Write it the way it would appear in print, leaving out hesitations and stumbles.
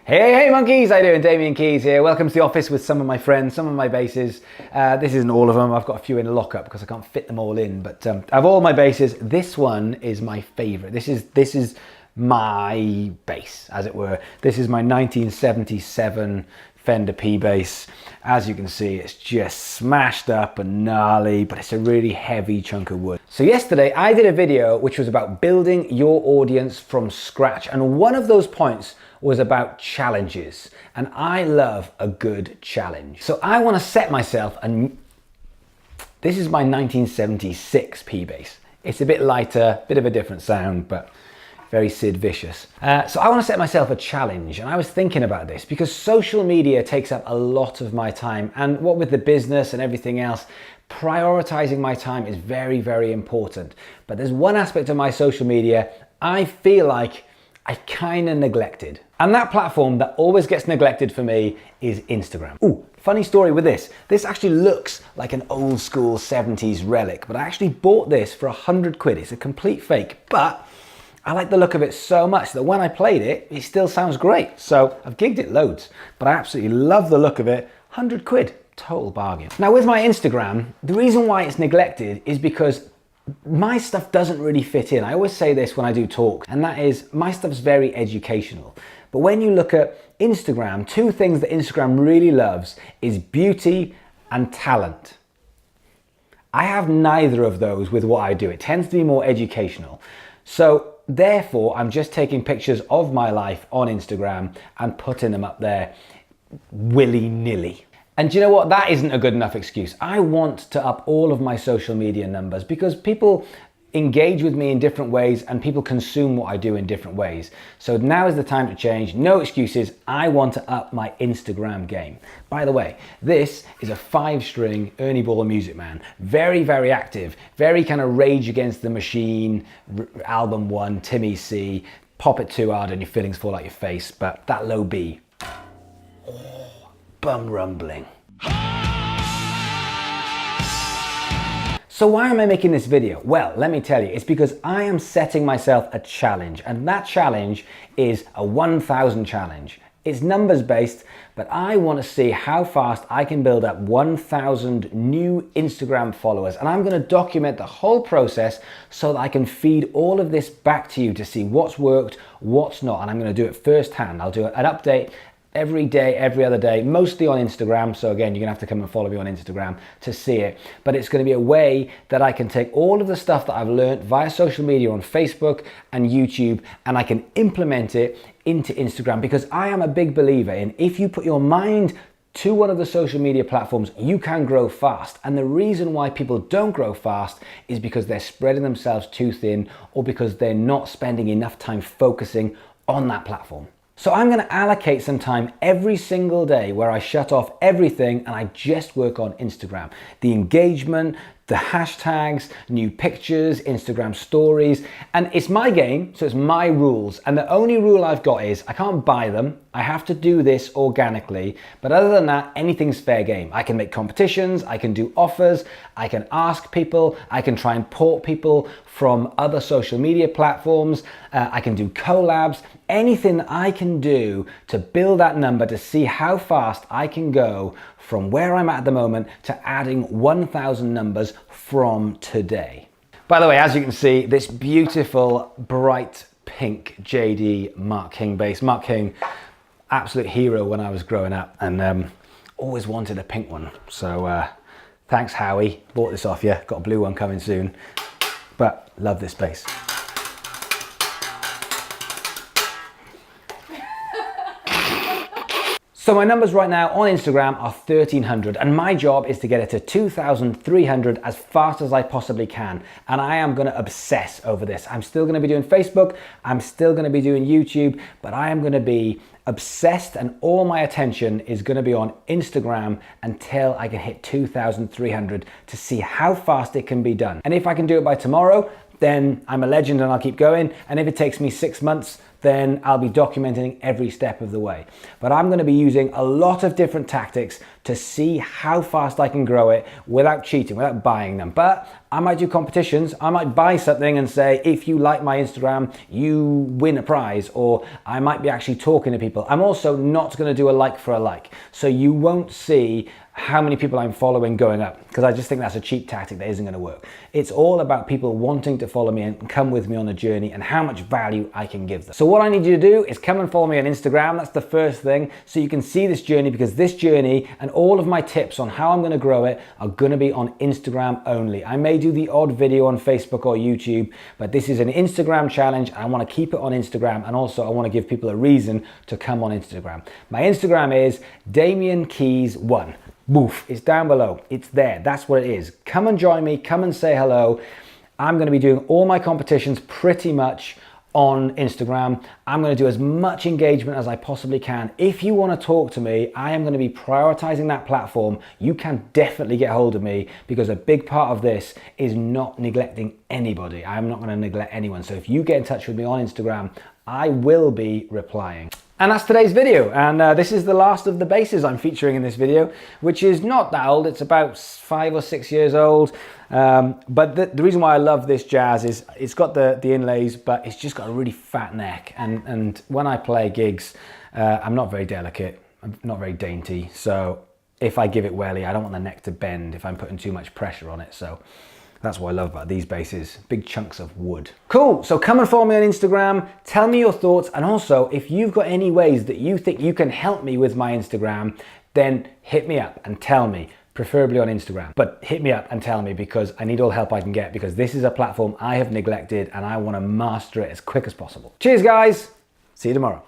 Hey monkeys, how you doing? Damien Keys here. Welcome to the office with some of my friends, some of my bases. This isn't all of them. I've got a few in lockup because I can't fit them all in. But of all my bases, this one is my favorite. This is my bass, as it were. This is my 1977 Fender P bass. As you can see, it's just smashed up and gnarly, but it's a really heavy chunk of wood. So yesterday I did a video which was about building your audience from scratch, and one of those points was about challenges, and I love a good challenge. So I want to set myself, and this is my 1976 P bass. It's a bit lighter, bit of a different sound, but very Sid Vicious. So I want to set myself a challenge, and I was thinking about this because social media takes up a lot of my time, and what with the business and everything else, prioritizing my time is very, very important. But there's one aspect of my social media I feel like I kind of neglected. And that platform that always gets neglected for me is Instagram. Ooh, funny story with this. This actually looks like an old school 70s relic, but I actually bought this for 100 quid. It's a complete fake, but I like the look of it so much that when I played it, it still sounds great. So I've gigged it loads, but I absolutely love the look of it. 100 quid, total bargain. Now with my Instagram, the reason why it's neglected is because my stuff doesn't really fit in. I always say this when I do talks, and that is my stuff's very educational. But when you look at Instagram, two things that Instagram really loves is beauty and talent. I have neither of those with what I do. It tends to be more educational. So therefore, I'm just taking pictures of my life on Instagram and putting them up there willy-nilly. And do you know what? That isn't a good enough excuse. I want to up all of my social media numbers because people engage with me in different ways and people consume what I do in different ways. So now is the time to change. No excuses. I want to up my Instagram game. By the way, this is a 5-string Ernie Ball Music Man. Very, very active. Very kind of Rage Against the Machine, album 1, Timmy C. Pop it too hard and your feelings fall out your face. But that low B. Bum rumbling. So why am I making this video? Well, let me tell you, it's because I am setting myself a challenge, and that challenge is a 1,000 challenge. It's numbers based, but I want to see how fast I can build up 1,000 new Instagram followers, and I'm going to document the whole process so that I can feed all of this back to you to see what's worked, what's not, and I'm going to do it firsthand. I'll do an update every day, every other day, mostly on Instagram. So again, you're gonna have to come and follow me on Instagram to see it. But it's gonna be a way that I can take all of the stuff that I've learned via social media on Facebook and YouTube, and I can implement it into Instagram, because I am a big believer in if you put your mind to one of the social media platforms, you can grow fast. And the reason why people don't grow fast is because they're spreading themselves too thin, or because they're not spending enough time focusing on that platform. So I'm going to allocate some time every single day where I shut off everything and I just work on Instagram. The engagement, the hashtags, new pictures, Instagram stories, and it's my game, so it's my rules. And the only rule I've got is I can't buy them. I have to do this organically, but other than that, anything's fair game. I can make competitions, I can do offers, I can ask people, I can try and port people from other social media platforms, I can do collabs, anything that I can do to build that number to see how fast I can go from where I'm at the moment to adding 1,000 numbers from today. By the way, as you can see, this beautiful bright pink JD Mark King bass. Mark King, absolute hero when I was growing up, and always wanted a pink one. So thanks Howie, bought this off you, got a blue one coming soon, but love this bass. So my numbers right now on Instagram are 1,300, and my job is to get it to 2,300 as fast as I possibly can. And I am gonna obsess over this. I'm still gonna be doing Facebook, I'm still gonna be doing YouTube, but I am gonna be obsessed, and all my attention is gonna be on Instagram until I can hit 2,300 to see how fast it can be done. And if I can do it by tomorrow, then I'm a legend and I'll keep going. And if it takes me 6 months, then I'll be documenting every step of the way. But I'm going to be using a lot of different tactics to see how fast I can grow it without cheating, without buying them. But I might do competitions. I might buy something and say, if you like my Instagram, you win a prize, or I might be actually talking to people. I'm also not going to do a like for a like. So you won't see how many people I'm following going up, because I just think that's a cheap tactic that isn't going to work. It's all about people wanting to follow me and come with me on the journey and how much value I can give them. So what I need you to do is come and follow me on Instagram. That's the first thing, so you can see this journey, because this journey and all of my tips on how I'm going to grow it are going to be on Instagram only. I may do the odd video on Facebook or YouTube, but this is an Instagram challenge. I want to keep it on Instagram, and also I want to give people a reason to come on Instagram. My Instagram is damokeyes1. Boof, it's down below. It's there. That's what it is. Come and join me. Come and say hello. I'm going to be doing all my competitions pretty much on Instagram. I'm going to do as much engagement as I possibly can. If you want to talk to me, I am going to be prioritizing that platform. You can definitely get hold of me, because a big part of this is not neglecting anybody. I'm not going to neglect anyone. So if you get in touch with me on Instagram, I will be replying. And that's today's video, and this is the last of the basses I'm featuring in this video, which is not that old. It's about 5 or 6 years old, but the reason why I love this jazz is it's got the inlays, but it's just got a really fat neck, and when I play gigs, I'm not very delicate, I'm not very dainty, so if I give it welly, I don't want the neck to bend if I'm putting too much pressure on it. So that's what I love about these basses, big chunks of wood. Cool, so come and follow me on Instagram, tell me your thoughts, and also if you've got any ways that you think you can help me with my Instagram, then hit me up and tell me, preferably on Instagram. But hit me up and tell me, because I need all help I can get, because this is a platform I have neglected and I want to master it as quick as possible. Cheers guys, see you tomorrow.